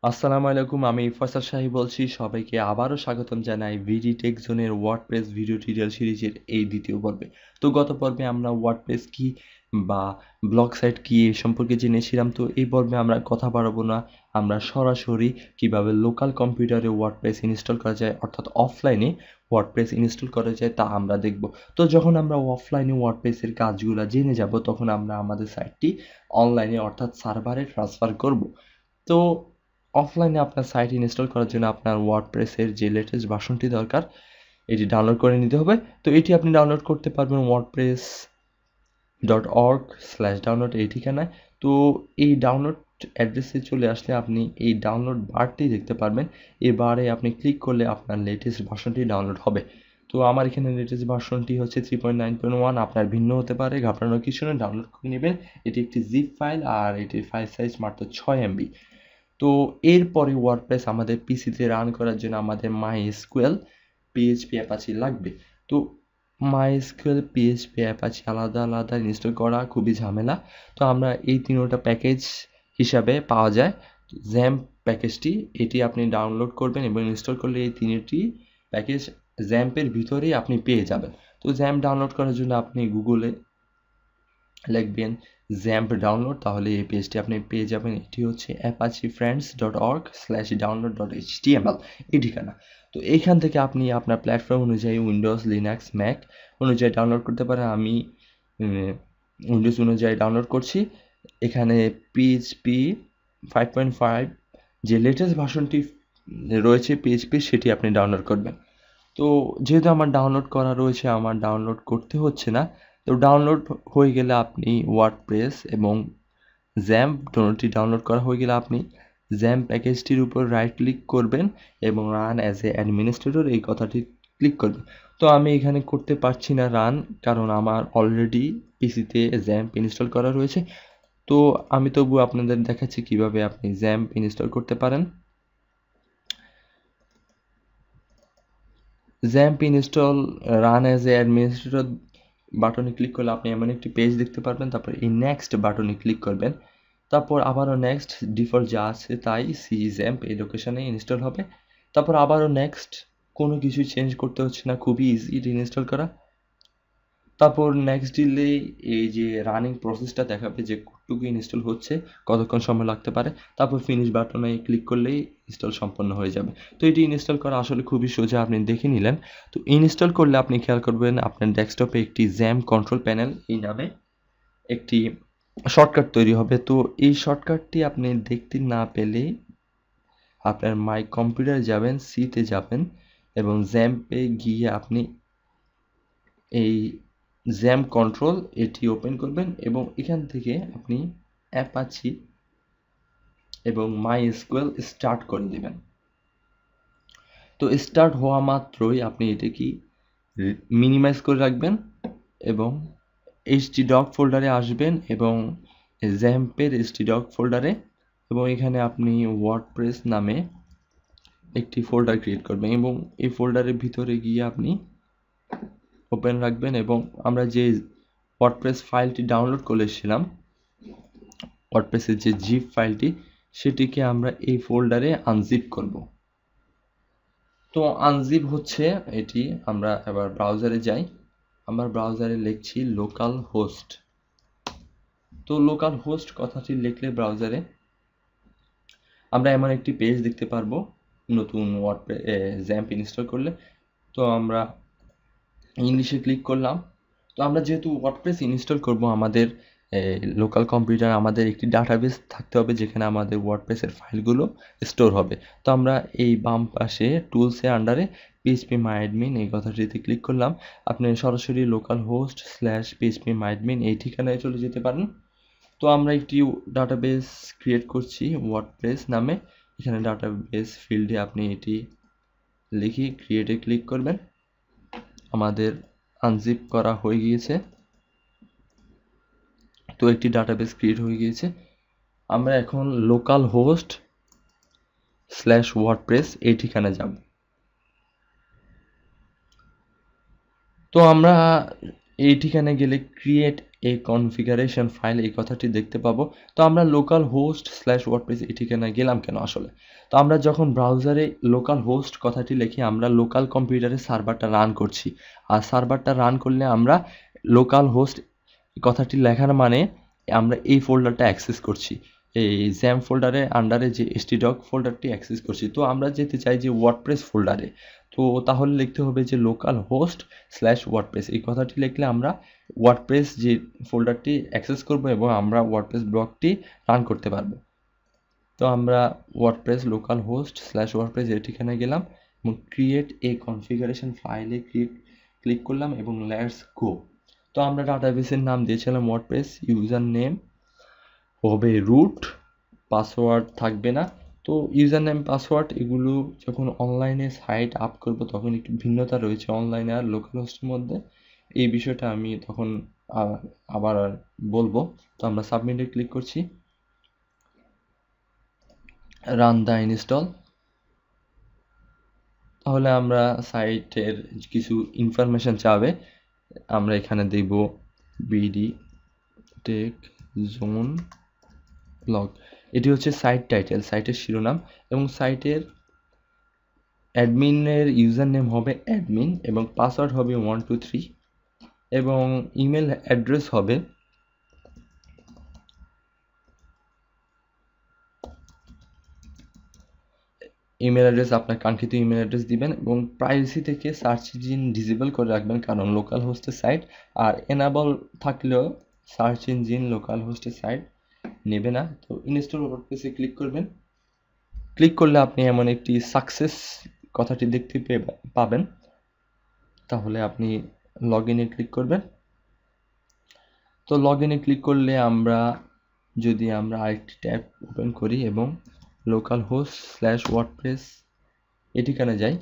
আসসালামু আলাইকুম, আমি ফয়সাল শাহী বলছি। সবাইকে আবারও স্বাগতম জানাই ভিডি টেক জোনের ওয়ার্ডপ্রেস ভিডিও টিউটোরিয়াল সিরিজের এই দ্বিতীয় পর্বে। তো গত পর্বে আমরা ওয়ার্ডপ্রেস কি বা ব্লগ সাইট কি এই সম্পর্কে জেনেছিলাম। তো এই পর্বে আমরা কথা বাড়াবো না, আমরা সরাসরি কিভাবে লোকাল কম্পিউটারে ওয়ার্ডপ্রেস ইনস্টল করা যায়, অর্থাৎ অফলাইনে ওয়ার্ডপ্রেস ইনস্টল করা যায় তা আমরা দেখব। তো যখন আমরা অফলাইনে ওয়ার্ডপ্রেসের কাজগুলো জেনে যাব, তখন আমরা আমাদের সাইটটি অনলাইনে অর্থাৎ সার্ভারে ট্রান্সফার করব। তো অফলাইনে আপনার সাইট ইনস্টল করার জন্য আপনার ওয়ার্ডপ্রেসের যে লেটেস্ট ভার্সনটি দরকার, এটি ডাউনলোড করে নিতে হবে। তো এটি আপনি ডাউনলোড করতে পারবেন wordpress.org/download এই ঠিকানায়। তো এই ডাউনলোড অ্যাড্রেসে চলে আসলে আপনি এই ডাউনলোড বারটি দেখতে পারবেন। এবারে আপনি ক্লিক করলে আপনার লেটেস্ট ভার্সনটি ডাউনলোড হবে। তো আমার এখানে লেটেস্ট ভার্সনটি হচ্ছে 3.9.1। আপনার ভিন্ন হতে পারে, ঘাবড়ানোর কিছু নয়, ডাউনলোড করে নেবেন। এটি একটি জিপ ফাইল আর এটির ফাইল সাইজ মাত্র 6 MB। তো এরপরে ওয়ার্ডপ্রেস আমাদের পিসিতে রান করার জন্য আমাদের MySQL PHP অ্যাপাচি লাগবে। তো MySQL PHP অ্যাপাচি আলাদা আলাদা ইনস্টল করা খুবই ঝামেলা। তো আমরা এই তিনটা প্যাকেজ হিসাবে পাওয়া যায়। জ্যাম্প প্যাকেজটি, এটি আপনি ডাউনলোড করবেন এবং ইনস্টল করলে এই তিনটি প্যাকেজ জ্যাম্পের ভিতরেই আপনি পেয়ে যাবেন। তো জ্যাম্প ডাউনলোড করার জন্য আপনি গুগলে লিখবেন জ্যাম্প ডাউনলোড, তাহলে এই পেজটি আপনি পেয়ে যাবেন। এটি হচ্ছে apache-friends.org/download.html এই ঠিকানা। তো এইখান থেকে আপনি আপনার প্ল্যাটফর্ম অনুযায়ী উইন্ডোজ, লিনাক্স, ম্যাক অনুযায়ী ডাউনলোড করতে পারেন। আমি উইন্ডোজ অনুযায়ী ডাউনলোড করছি। এখানে পিএইচপি 5.5 যে লেটেস্ট ভার্সনটি রয়েছে পিএইচপি, সেটি আপনি ডাউনলোড করবেন। তো যেহেতু আমার ডাউনলোড করা রয়েছে, আমার ডাউনলোড করতে হচ্ছে না। তো ডাউনলোড হয়ে গেলে আপনি ওয়ার্ডপ্রেস এবং জ্যাম্প দুটি ডাউনলোড করা হয়ে গেলে আপনি জ্যাম্প প্যাকেজটির উপর রাইট ক্লিক করবেন এবং রান অ্যাজ এ অ্যাডমিনিস্ট্রেটর এই কথাটি ক্লিক করবেন। তো আমি এখানে করতে পারছি না রান, কারণ আমার অলরেডি পিসিতে জ্যাম্প ইনস্টল করা রয়েছে। তো আমি তবু আপনাদের দেখাচ্ছি কিভাবে আপনি জ্যাম্প ইনস্টল করতে পারেন। XAMPP install run as a administrator বাটনে ক্লিক করলে আপনি এমন একটি পেজ দেখতে পারবেন। তারপর এই নেক্সট বাটনে ক্লিক করবেন। তারপর আবারও নেক্সট, ডিফল্ট যা আছে তাই জ্যাম্প এই লোকেশনে ইনস্টল হবে। তারপর আবারও নেক্সট, কোনো কিছু চেঞ্জ করতে হচ্ছে না, খুবই ইজি এটি ইনস্টল করা। তারপর নেক্সট দিলে এই যে রানিং প্রসেসটা দেখাবে যে কতটুকু ইনস্টল হচ্ছে, কতক্ষণ সময় লাগতে পারে। তারপর ফিনিশ বাটনে ক্লিক করলেই ইনস্টল সম্পন্ন হয়ে যাবে। তো এটি ইনস্টল করা আসলে খুবই সোজা, আপনি দেখে নিলেন। তো ইনস্টল করলে আপনি খেয়াল করবেন আপনার ডেস্কটপে একটি জ্যাম কন্ট্রোল প্যানেল এই নামে একটি শর্টকাট তৈরি হবে। তো এই শর্টকাটটি আপনি দেখতে না পেলে আপনার মাই কম্পিউটারে যাবেন, সিতে যাবেন এবং জ্যাম্পে গিয়ে আপনি এই জ্যাম কন্ট্রোল এটি ওপেন করবেন এবং এখান থেকে আপনি অ্যাপাচি এবং MySQL স্টার্ট করে দেবেন। তো স্টার্ট হওয়া মাত্রই আপনি এটি কি মিনিমাইজ করে রাখবেন এবং htdoc ফোল্ডারে আসবেন এবং জ্যাম্পের htdoc ফোল্ডারে, এবং এখানে আপনি ওয়ার্ডপ্রেস নামে একটি ফোল্ডার ক্রিয়েট করবেন এবং এই ফোল্ডারের ভিতরে গিয়ে আপনি ওপেন রাখবেন এবং আমরা যে ওয়ার্ডপ্রেস ফাইলটি ডাউনলোড করেছিলাম, ওয়ার্ডপ্রেসের যে জিপ ফাইলটি, সেটিকে আমরা এই ফোল্ডারে আনজিপ করব। তো আনজিপ হচ্ছে এটি। আমরা এবার ব্রাউজারে যাই। আমার ব্রাউজারে লিখছি লোকাল হোস্ট। তো লোকাল হোস্ট কথাটি লিখলে ব্রাউজারে আমরা এমন একটি পেজ দেখতে পারবো নতুন জ্যাম্প ইনস্টল করলে। তো আমরা ইংলিশে ক্লিক করলাম। তো আমরা যেহেতু ওয়ার্ডপ্রেস ইনস্টল করব, আমাদের লোকাল কম্পিউটার আমাদের একটি ডাটাবেস থাকতে হবে যেখানে আমাদের ওয়ার্ডপ্রেসের ফাইলগুলো স্টোর হবে। তো আমরা এই বাম পাশে টুলসের আন্ডারে phpMyAdmin এই কথাটিতে ক্লিক করলাম। আপনি সরাসরি লোকাল হোস্ট /phpMyAdmin এই ঠিকানায় চলে যেতে পারেন। তো আমরা একটি ডাটাবেস ক্রিয়েট করছি ওয়ার্ডপ্রেস নামে। এখানে ডাটাবেস ফিল্ডে আপনি এটি লিখে ক্রিয়েটে ক্লিক করবেন। আমাদের আনজিপ করা হয়ে গিয়েছে। তো একটি ডাটাবেস ক্রিয়েট হয়ে গিয়েছে। আমরা এখন লোকাল হোস্ট /wordpress এই ঠিকানা যাব। তো আমরা এই ঠিকানায় গেলে ক্রিয়েট এ কনফিগারেশন ফাইল এই কথাটি দেখতে পাবো। তো আমরা লোকাল হোস্ট স্ল্যাশ ওয়ার্ডপ্রেস এই ঠিকানায় গেলাম কেন আসলে? তো আমরা যখন ব্রাউজারে লোকাল হোস্ট কথাটি লিখি আমরা লোকাল কম্পিউটারে সার্ভারটা রান করছি, আর সার্ভারটা রান করলে আমরা লোকাল হোস্ট কথাটি লেখার মানে আমরা এই ফোল্ডারটা অ্যাক্সেস করছি, এই জ্যাম ফোল্ডারে আন্ডারে যে htdoc ফোল্ডারটি অ্যাক্সেস করছি। তো আমরা যেতে চাই যে ওয়ার্ডপ্রেস ফোল্ডারে, তো তাহলে লিখতে হবে যে লোকাল হোস্ট স্ল্যাশ ওয়ার্ডপ্রেস এই কথাটি লিখলে আমরা ওয়ার্ডপ্রেস যে ফোল্ডারটি অ্যাক্সেস করব এবং আমরা ওয়ার্ডপ্রেস ব্লগটি রান করতে পারবো। তো আমরা WordPress local host slash WordPress এর ঠিকানায় গেলাম এবং ক্রিয়েট এ কনফিগারেশন ফাইলে ক্লিক করলাম এবং লেটস গো। তো আমরা ডাটাবেসের নাম দিয়েছিলাম ওয়ার্ডপ্রেস, ইউজার নেম হবে রুট, পাসওয়ার্ড থাকবে না। তো ইউজার নেম পাসওয়ার্ড এগুলো যখন অনলাইনে সাইট আপ করব তখন একটু ভিন্নতা রয়েছে অনলাইনে আর লোকাল হোস্টের মধ্যে, এই বিষয়টা আমি তখন আবার বলবো। তো আমরা সাবমিটে ক্লিক করছি, রান দ্য ইনস্টল। তাহলে আমরা সাইটের কিছু ইনফরমেশন চাবে, আমরা এখানে দেব বিডি টেক জোন ব্লগ, এটি হচ্ছে সাইট টাইটেল, সাইটের শিরোনাম, এবং সাইটের অ্যাডমিনের ইউজার নেম হবে অ্যাডমিন এবং পাসওয়ার্ড হবে 123 এবং ইমেল অ্যাড্রেস হবে আপনার কাঙ্ক্ষিত ইমেল অ্যাড্রেস দিবেন এবং প্রাইভেসি থেকে সার্চ ইঞ্জিন ডিসেবল করে রাখবেন কারণ লোকাল হোস্টের সাইট, আর এনাবল থাকলেও সার্চ ইঞ্জিন লোকাল হোস্টের সাইট নেবে না। তো ইনস্টল ওয়ার্ডপ্রেসে ক্লিক করবেন, ক্লিক করলে আপনি এমন একটি সাকসেস কথাটি দেখতে পাবেন। তাহলে আপনি লগ ইনে ক্লিক করবেন। তো লগ ইনে ক্লিক করলে আমরা আরেকটি ট্যাব ওপেন করি এবং লোকাল হোস্ট স্ল্যাশ ওয়ার্ডপ্রেস এই ঠিকানায় যাই,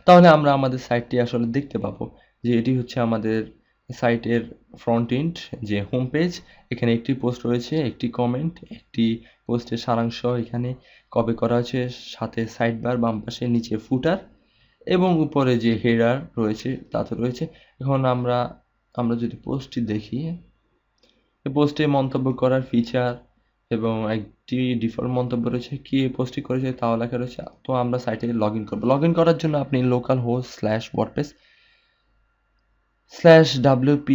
তাহলে আমরা আমাদের সাইটটি আসলে দেখতে পাবো যে এটি হচ্ছে আমাদের সাইটের ফ্রন্ট এন্ড যে হোম পেজ। এখানে একটি পোস্ট রয়েছে, একটি কমেন্ট, একটি পোস্টের সারাংশ এখানে কপি করা হয়েছে, সাথে সাইড বার বাম পাশে, নিচে ফুটার এবং উপরে যে হেডার রয়েছে তাতে রয়েছে। এখন আমরা যদি পোস্টটি দেখি, এই পোস্টে মন্তব্য করার ফিচার এবং একটি ডিফল্ট মন্তব্য রয়েছে, কি এই পোস্টটি করেছে তাও লেখা রয়েছে। তো আমরা সাইটে লগ ইন করবো। লগ ইন করার জন্য আপনি local host slash WordPress slash wp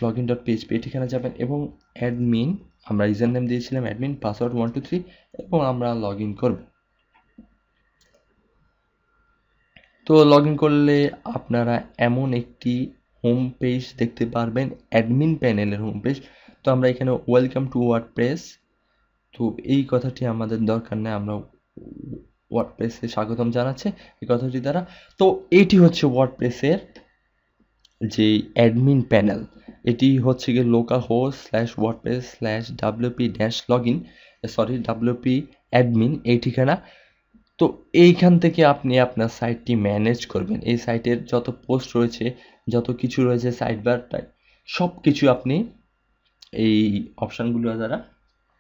login.php এখানে যাবেন এবং অ্যাডমিন, আমরা ইউজার নেম দিয়েছিলাম অ্যাডমিন, পাসওয়ার্ড 123 এবং আমরা লগ ইন করব। তো লগ ইন করলে আপনারা এমন একটি হোম পেজ দেখতে পারবেন, অ্যাডমিন প্যানেলের হোম পেজ। তো আমরা এখানে ওয়েলকাম টু ওয়ার্ডপ্রেস, তো এই কথাটি আমাদের দরকার নেই, আমরা ওয়ার্ডপ্রেসে স্বাগতম জানাচ্ছে এই কথাটি দ্বারা। তো এটি হচ্ছে ওয়ার্ডপ্রেসের যে অ্যাডমিন প্যানেল, এটি হচ্ছে গিয়ে local host slash WordPress slash wp admin এই ঠিকানা। তো এইখান থেকে আপনি আপনার সাইটটি ম্যানেজ করবেন, এই সাইটের যত পোস্ট রয়েছে, যত কিছু রয়েছে, সাইট বারটায় সব কিছু আপনি এই অপশানগুলো দ্বারা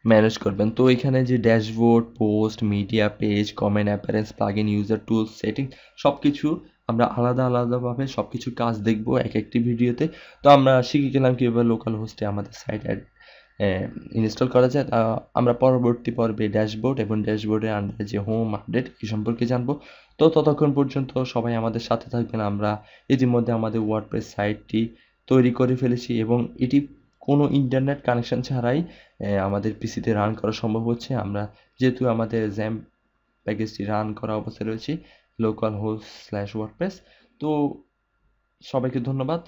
ম্যানেজ করবেন। তো এখানে যে dashboard, post, media page, comment, অ্যাপারেন্স, plugin, user tools, setting সব কিছু আমরা আলাদাভাবে সব কিছু কাজ দেখব এক একটি ভিডিওতে। তো আমরা শিখে গেলাম কীভাবে লোকাল হোস্টে আমাদের সাইট ইনস্টল করা যায়। আমরা পরবর্তী পর্বে ড্যাশবোর্ড এবং ড্যাশবোর্ডের আন্ডারে যে হোম আপডেট এই সম্পর্কে জানবো। তো ততক্ষণ পর্যন্ত সবাই আমাদের সাথে থাকবেন। আমরা ইতিমধ্যে আমাদের ওয়ার্ডপ্রেস সাইটটি তৈরি করে ফেলেছি এবং এটি কোনো ইন্টারনেট কানেকশন ছাড়াই আমাদের পিসিতে রান করা সম্ভব হচ্ছে। আমরা যেহেতু আমাদের জ্যাম প্যাকেজটি রান করা অবস্থায় রয়েছি লোকাল হোস্ট স্ল্যাশ ওয়ার্ডপ্রেস। তো সবাইকে ধন্যবাদ।